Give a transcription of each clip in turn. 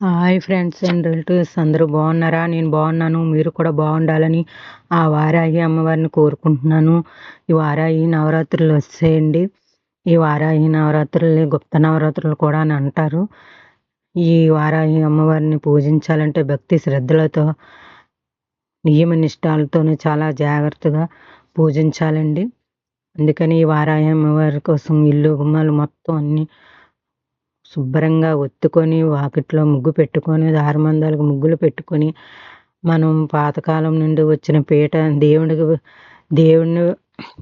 Hi friends and relatives అందరూ బాగున్నారా? నేను బాగున్నాను. మీరు కూడా బాగుండాలని ఆ వారాహి అమ్మవారిని కోరుకుంటున్నాను. ఈ వారాహి నవరాత్రులు వచ్చేయండి. ఈ వారాహి నవరాత్రుల్ని గుప్త నవరాత్రులు కూడా అని అంటారు. ఈ వారాహి అమ్మవారిని పూజించాలంటే భక్తి శ్రద్ధలతో నియమ నిష్ఠాలతోనే చాలా జాగ్రత్తగా పూజించాలండి. అందుకని ఈ వారాహి అమ్మవారి కోసం ఇల్లు గుమ్మాలు మొత్తం అన్ని శుభ్రంగా ఒత్తుకొని వాకిట్లో ముగ్గు పెట్టుకొని దారమందాలకు ముగ్గులు పెట్టుకొని మనం పాతకాలం నుండి వచ్చిన పీట దేవుడిని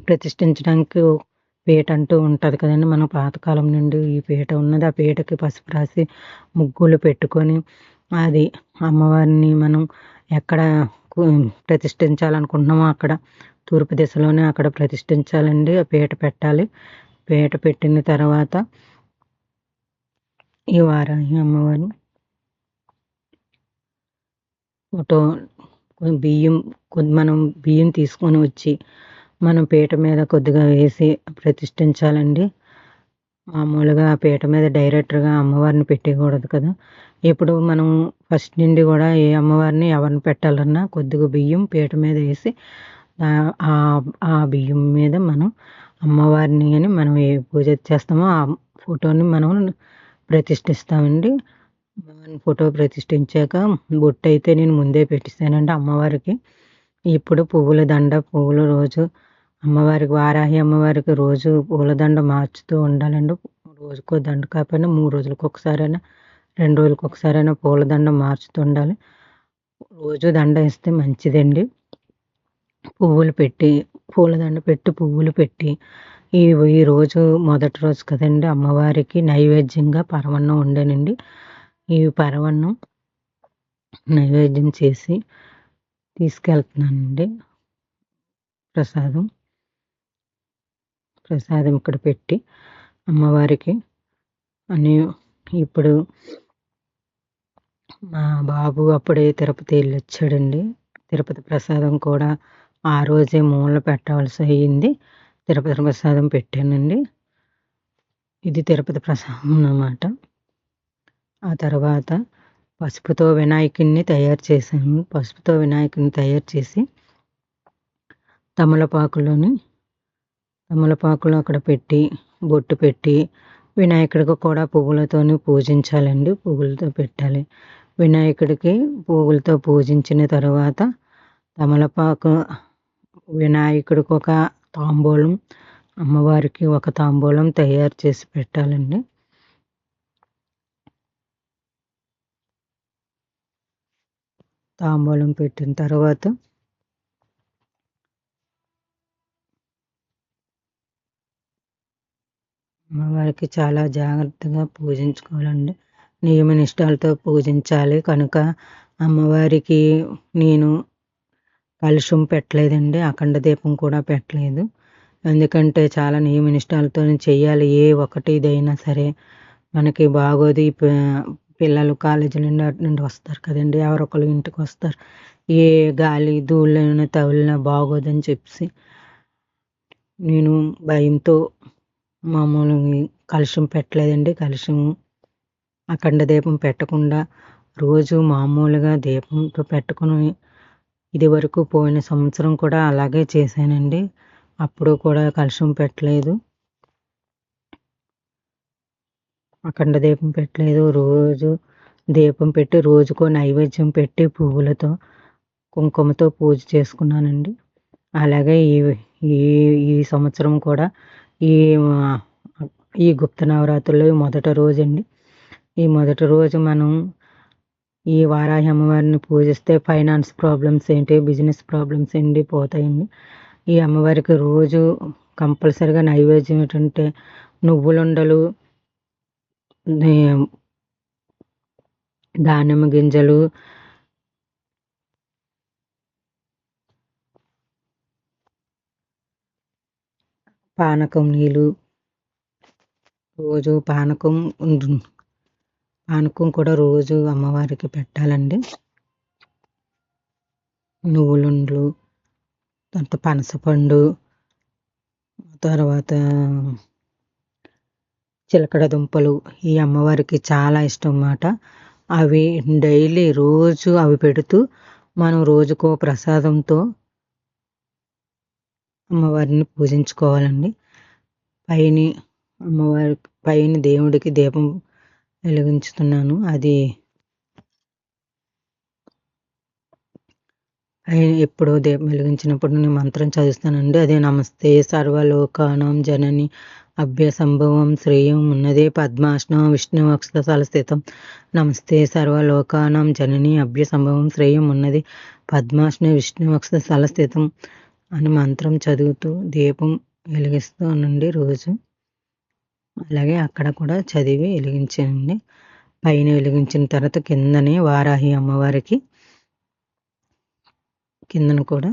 ప్రతిష్ఠించడానికి పీట అంటూ ఉంటుంది కదండి. మనం పాతకాలం నుండి ఈ పీట ఉన్నది. ఆ పీటకి పసుపు రాసి ముగ్గులు పెట్టుకొని అది అమ్మవారిని మనం ఎక్కడ ప్రతిష్ఠించాలనుకుంటున్నామో అక్కడ తూర్పు దిశలోనే అక్కడ ప్రతిష్ఠించాలండి. ఆ పీట పెట్టాలి. పీట పెట్టిన తర్వాత ఈ వారాహి అమ్మవారు ఫోటో మనం బియ్యం తీసుకొని వచ్చి మనం పీట మీద కొద్దిగా వేసి ప్రతిష్ఠించాలండి. మామూలుగా ఆ పీట మీద డైరెక్ట్గా అమ్మవారిని పెట్టకూడదు కదా. ఇప్పుడు మనం ఫస్ట్ నుండి కూడా ఏ అమ్మవారిని ఎవరిని పెట్టాలన్నా కొద్దిగా బియ్యం పీట మీద వేసి ఆ బియ్యం మీద మనం అమ్మవారిని అని మనం ఏ పూజ చేస్తామో ఆ ఫోటోని మనం ప్రతిష్ఠిస్తామండి. ఫోటో ప్రతిష్ఠించాక బొట్టు అయితే నేను ముందే పెట్టేశానండి అమ్మవారికి. ఇప్పుడు పువ్వుల దండ రోజు అమ్మవారికి వారాహి అమ్మవారికి రోజు పూలదండ మార్చుతూ ఉండాలండి. రోజుకో దండ కాకపోయినా 3 రోజులకు ఒకసారైనా 2 రోజులకు ఒకసారైనా పూలదండ మార్చుతూ ఉండాలి. రోజు దండ వేస్తే మంచిదండి. పూలదండ పెట్టి పువ్వులు పెట్టి ఈ రోజు మొదటి రోజు కదండి అమ్మవారికి నైవేద్యంగా పరమాన్నం వండానండి. ఈ పరమాన్నం నైవేద్యం చేసి తీసుకెళ్తున్నానండి. ప్రసాదం ఇక్కడ పెట్టి అమ్మవారికి అని. ఇప్పుడు మా బాబు అప్పుడే తిరుపతి వెళ్ళి వచ్చాడండి. తిరుపతి ప్రసాదం కూడా ఆ రోజే మూల పెట్టవలసి అయ్యింది. తిరుపతి ప్రసాదం పెట్టానండి. ఇది తిరుపతి ప్రసాదం అన్నమాట. ఆ తర్వాత పసుపుతో వినాయకుడిని తయారు చేశాను. పసుపుతో వినాయకుడిని తయారు చేసి తమలపాకులు అక్కడ పెట్టి బొట్టు పెట్టి వినాయకుడికి కూడా పువ్వులతోని పూజించాలండి. పువ్వులతో పెట్టాలి. వినాయకుడికి పువ్వులతో పూజించిన తర్వాత వినాయకుడికి ఒక తాంబూలం, అమ్మవారికి ఒక తాంబూలం తయారు చేసి పెట్టాలండి. తాంబూలం పెట్టిన తర్వాత అమ్మవారికి చాలా జాగ్రత్తగా పూజించుకోవాలండి. నియమ నిష్ఠాలతో పూజించాలి. కనుక అమ్మవారికి నేను కలుషం పెట్టలేదండి. అఖండ దీపం కూడా పెట్టలేదు. ఎందుకంటే చాలా నియమ నిష్ఠాలతో చెయ్యాలి. ఏ ఒకటి ఇదైనా సరే మనకి బాగోదు. పిల్లలు కాలేజీ నుండి అటు నుండి వస్తారు కదండి. ఎవరొకరు ఇంటికి వస్తారు. ఏ గాలి ధూళిన తగిలినా బాగోదని చెప్పి నేను భయంతో మామూలుగా కలుషం పెట్టలేదండి. కలుషం అఖండ దీపం పెట్టకుండా రోజు మామూలుగా దీపంతో పెట్టుకుని ఇది వరకు పోయిన సంవత్సరం కూడా అలాగే చేశానండి. అప్పుడు కూడా కలుషం పెట్టలేదు, అఖండ దీపం పెట్టలేదు. రోజు దీపం పెట్టి రోజుకో నైవేద్యం పెట్టి పువ్వులతో కుంకుమతో పూజ చేసుకున్నానండి. అలాగే ఈ సంవత్సరం కూడా ఈ గుప్త నవరాత్రుల్లో మొదటి రోజు అండి. ఈ మొదటి రోజు మనం ఈ వారాహి అమ్మవారిని పూజిస్తే ఫైనాన్స్ ప్రాబ్లమ్స్ ఏంటి, బిజినెస్ ప్రాబ్లమ్స్ ఏంటి పోతాయండి. ఈ అమ్మవారికి రోజు కంపల్సరిగా నైవేద్యం ఏంటంటే నువ్వులుండలు, దానిమ్మ గింజలు, పానకం నీళ్ళు, రోజు పానకం కూడా రోజు అమ్మవారికి పెట్టాలండి. నువ్వులుండలు, తర్వాత పనసపండు, తర్వాత చిలకడ దుంపలు ఈ అమ్మవారికి చాలా ఇష్టం అన్నమాట. అవి డైలీ రోజు అవి పెడుతూ మనం రోజుకో ప్రసాదంతో అమ్మవారిని పూజించుకోవాలండి. పైన దేవుడికి దీపం వెలిగించుతున్నాను. అది ఎప్పుడో దీపం వెలిగించినప్పుడు నేను మంత్రం చదువుతానండి. అదే నమస్తే సర్వలోకానాం జనని అభ్యసంభవం శ్రేయం ఉన్నదే పద్మాసనం విష్ణు అక్షతల స్థితం. నమస్తే సర్వలోకానాం జనని అభ్యసంభవం శ్రేయం ఉన్నది పద్మాసన విష్ణు అక్షతల స్థితం అని మంత్రం చదువుతూ దీపం వెలిగిస్తానండి రోజు. అలాగే అక్కడ కూడా చదివి వెలిగించానండి. పైన వెలిగించిన తర్వాత కిందనే వారాహి అమ్మవారికి కిందన కూడా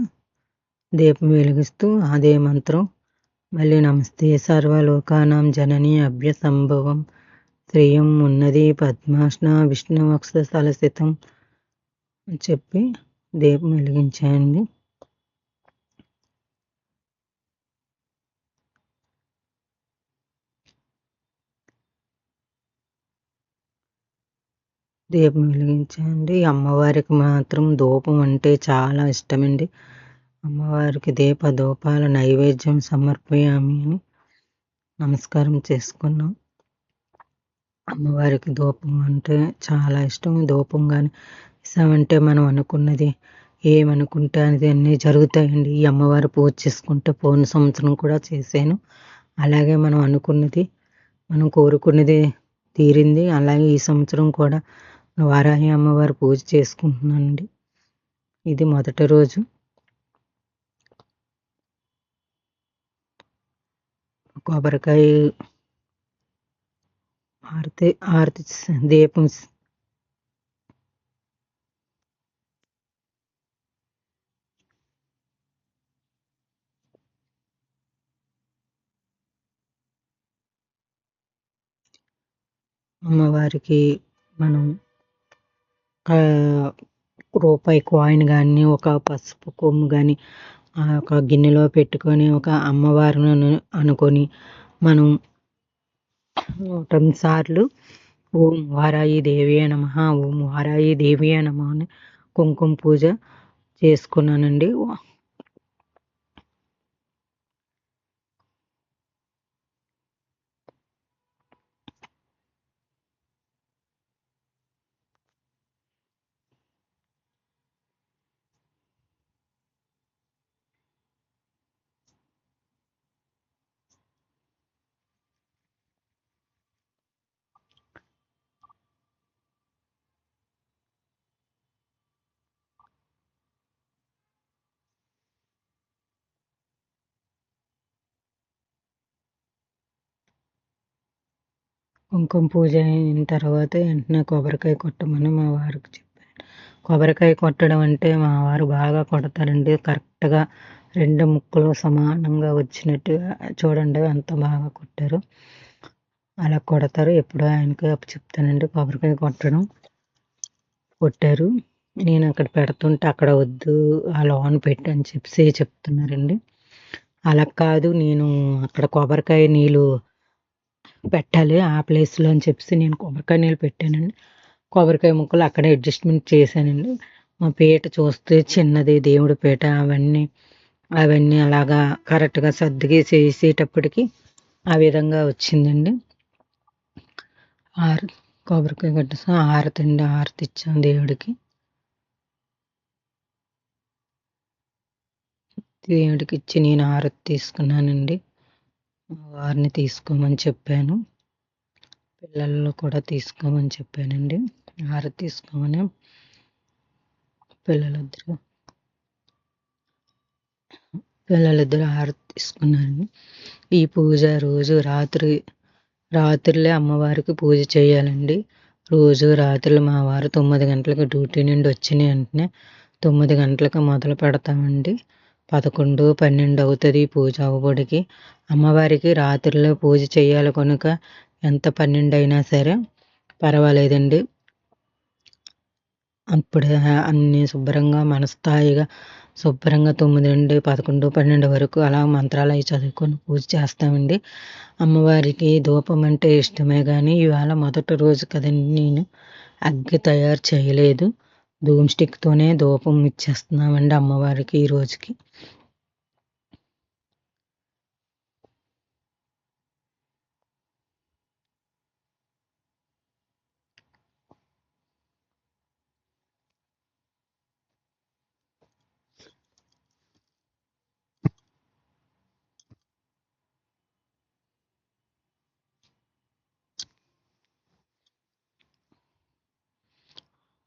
దీపం వెలిగిస్తూ అదే మంత్రం మళ్ళీ నమస్తే సర్వలోకానాం జనని అభ్యసంభవం శ్రేయం ఉన్నది పద్మాసన విష్ణు అక్షతల స్థితం అని చెప్పి దీపం వెలిగించాయండి. దీపం వెలిగించండి. అమ్మవారికి మాత్రం ధూపం అంటే చాలా ఇష్టమండి. అమ్మవారికి ధూపాల నైవేద్యం సమర్పయామి అని నమస్కారం చేసుకున్నాం. అమ్మవారికి ధూపం అంటే చాలా ఇష్టం. ధూపం కానీ ఇస్తామంటే మనం అనుకున్నది ఏమనుకుంటే అది అన్నీ జరుగుతాయండి. ఈ అమ్మవారు పూజ చేసుకుంటే పోయిన సంవత్సరం కూడా చేశాను. అలాగే మనం అనుకున్నది మనం కోరుకున్నది తీరింది. అలాగే ఈ సంవత్సరం కూడా వారాహి అమ్మవారు పూజ చేసుకుంటున్నానండి. ఇది మొదటి రోజు. కొబ్బరికాయ హారతి దీపం అమ్మవారికి మనం రూపాయి కాయిన్ కానీ ఒక పసుపు కొమ్ము కానీ ఒక గిన్నెలో పెట్టుకొని ఒక అమ్మవారిని అనుకొని మనం 108 సార్లు ఓం వారాయి దేవియే నమః ఓం వారాయి దేవియే నమః అని కుంకుమ పూజ చేసుకున్నానండి. కుంకుమ పూజ అయిన తర్వాత వెంటనే కొబ్బరికాయ కొట్టమని మా వారికి చెప్పాను. కొబ్బరికాయ కొట్టడం అంటే మా వారు బాగా కొడతారండి. కరెక్ట్గా 2 ముక్కలు సమానంగా వచ్చినట్టుగా చూడండి ఎంత బాగా కొట్టారు. అలా కొడతారు. ఎప్పుడో ఆయనకి చెప్తానండి కొబ్బరికాయ కొట్టారు. నేను అక్కడ పెడుతుంటే అక్కడ వద్దు ఆ లోన పెట్టి అని చెప్తున్నారండి. అలా కాదు నేను అక్కడ కొబ్బరికాయ నీళ్ళు పెట్టాలి ఆ ప్లేస్లో అని నేను కొబ్బరికాయ నీళ్ళు పెట్టానండి. కొబ్బరికాయ ముక్కలు అక్కడే అడ్జస్ట్మెంట్ చేశానండి. మా పీట చూస్తే చిన్నది దేవుడి పీట అవన్నీ అలాగా కరెక్ట్గా సర్దిగి చేసేటప్పటికి ఆ విధంగా వచ్చిందండి. కొబ్బరికాయ కొట్టేసాం. హారతి ఇచ్చాం దేవుడికి. దేవుడికి ఇచ్చి నేను హారతి తీసుకున్నానండి. మా వారిని తీసుకోమని చెప్పాను. పిల్లల్లో కూడా తీసుకోమని చెప్పానండి. హారతి తీసుకోమని పిల్లలిద్దరు హారతి తీసుకున్నారండి. ఈ పూజ రోజు రాత్రులే అమ్మవారికి పూజ చేయాలండి. రోజు రాత్రులు మా వారు 9 గంటలకు డ్యూటీ నుండి వచ్చిన వెంటనే 9 గంటలకు మొదలు పెడతామండి. 11, 12 అవుతుంది పూజ అవ్వబడికి. అమ్మవారికి రాత్రిలో పూజ చేయాలి కనుక ఎంత 12 అయినా సరే పర్వాలేదండి. అప్పుడు అన్నీ శుభ్రంగా మనస్థాయిగా శుభ్రంగా 9 నుండి 11, 12 వరకు అలా మంత్రాలు అవి చదువుకొని పూజ చేస్తామండి. అమ్మవారికి ధూపం అంటే ఇష్టమే కానీ ఇవాళ మొదటి రోజు కదండి నేను అగ్గి తయారు చేయలేదు. ధూమ్ స్టిక్తోనే ధూపం ఇచ్చేస్తున్నామండి అమ్మవారికి ఈ రోజుకి.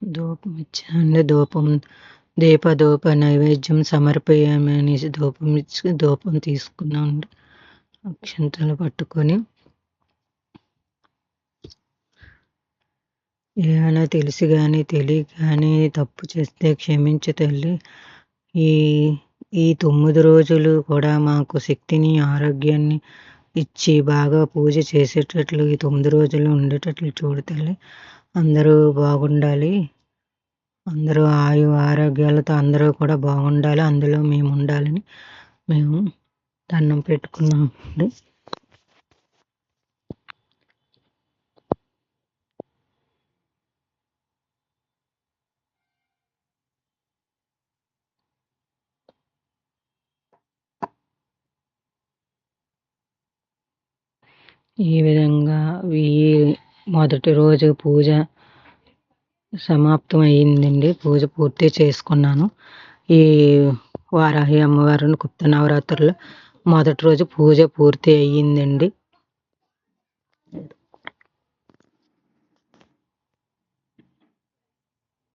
ధూపం ఇచ్చానండి. దీపధూప నైవేద్యం సమర్పయామి అనేసి ధూపం తీసుకున్నామండి. అక్షంతలు పట్టుకొని ఏమైనా తెలిసి కానీ తెలియక కానీ తప్పు చేస్తే క్షమించు తల్లి. ఈ ఈ 9 రోజులు కూడా మాకు శక్తిని, ఆరోగ్యాన్ని ఇచ్చి బాగా పూజ చేసేటట్లు ఈ 9 రోజులు ఉండేటట్లు చూడు తల్లి. అందరూ బాగుండాలి. అందరూ ఆరోగ్యాలతో అందరూ కూడా బాగుండాలి. అందులో మేము ఉండాలని మేము దండం పెట్టుకున్నామండి. ఈ విధంగా మొదటి రోజు పూజ సమాప్తం అయ్యిందండి. పూజ పూర్తి చేసుకున్నాను. ఈ వారాహి అమ్మవారిని గుప్త నవరాత్రులు మొదటి రోజు పూజ పూర్తి అయ్యిందండి.